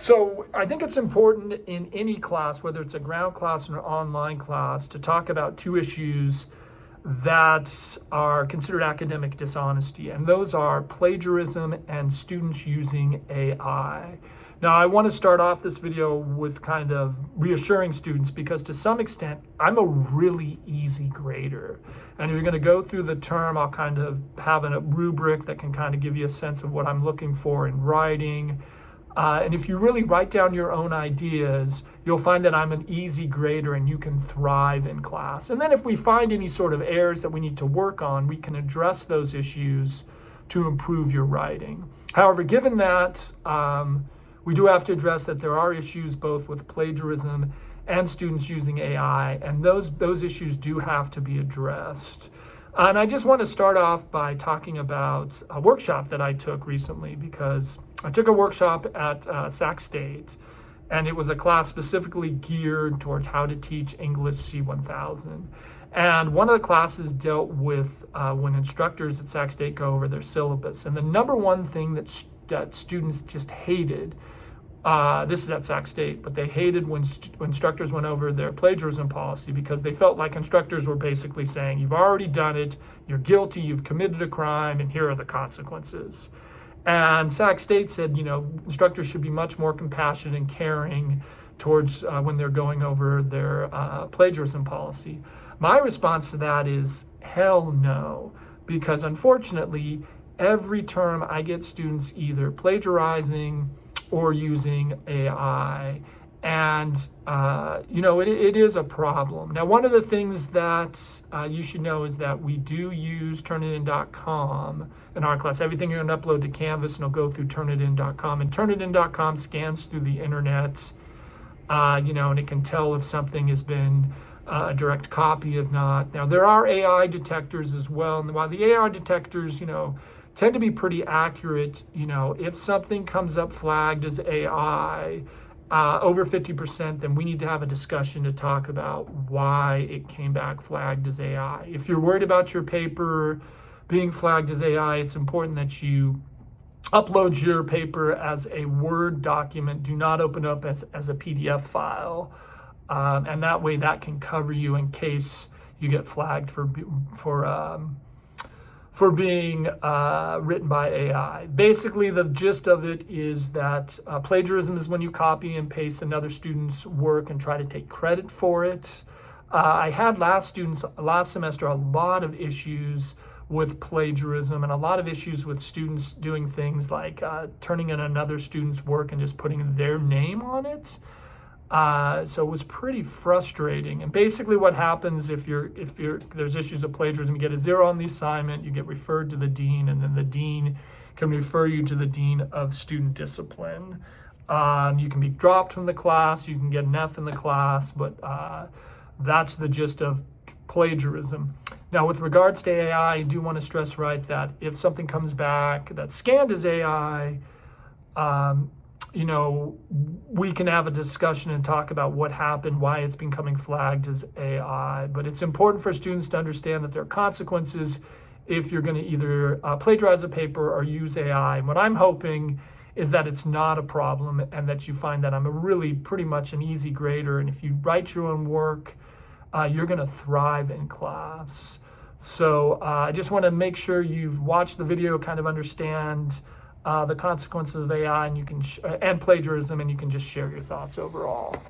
So I think it's important in any class, whether it's a ground class or an online class, to talk about two issues that are considered academic dishonesty, and those are plagiarism and students using AI. Now, I want to start off this video with kind of reassuring students because to some extent, I'm a really easy grader. And if you're going to go through the term, I'll kind of have a rubric that can kind of give you a sense of what I'm looking for in writing. And if you really write down your own ideas, you'll find that I'm an easy grader and you can thrive in class. And then if we find any sort of errors that we need to work on, we can address those issues to improve your writing. However, given that, we do have to address that there are issues both with plagiarism and students using AI, and those issues do have to be addressed. And I just want to start off by talking about a workshop that I took recently, because I took a workshop at Sac State, and it was a class specifically geared towards how to teach English C1000. And one of the classes dealt with when instructors at Sac State go over their syllabus. And the number one thing that students just hated, this is at Sac State, but they hated when instructors went over their plagiarism policy, because they felt like instructors were basically saying, you've already done it, you're guilty, you've committed a crime, and here are the consequences. And Sac State said, instructors should be much more compassionate and caring towards when they're going over their plagiarism policy. My response to that is, hell no, because unfortunately, every term I get students either plagiarizing or using AI. And, it is a problem. Now, one of the things that you should know is that we do use Turnitin.com in our class. Everything you're going to upload to Canvas and it'll go through Turnitin.com. And Turnitin.com scans through the internet, and it can tell if something has been a direct copy, if not. Now, there are AI detectors as well. And while the AI detectors, tend to be pretty accurate, if something comes up flagged as AI, over 50%, then we need to have a discussion to talk about why it came back flagged as AI. If you're worried about your paper being flagged as AI, it's important that you upload your paper as a Word document. Do not open it up as a PDF file. And that way that can cover you in case you get flagged for being written by AI. Basically, the gist of it is that plagiarism is when you copy and paste another student's work and try to take credit for it. I had last semester a lot of issues with plagiarism and a lot of issues with students doing things like turning in another student's work and just putting their name on it. So it was pretty frustrating. And basically what happens if there's issues of plagiarism, you get a 0 on the assignment, you get referred to the dean, and then the dean can refer you to the dean of student discipline. You can be dropped from the class, you can get an F in the class, but that's the gist of plagiarism. Now, with regards to AI, I do want to stress that if something comes back that's scanned as AI, we can have a discussion and talk about what happened, why it's becoming flagged as AI. But it's important for students to understand that there are consequences if you're going to either plagiarize a paper or use AI. And what I'm hoping is that it's not a problem and that you find that I'm a really pretty much an easy grader. And if you write your own work, you're going to thrive in class. So I just want to make sure you've watched the video, kind of understand the consequences of AI, and you can and plagiarism, and you can just share your thoughts overall.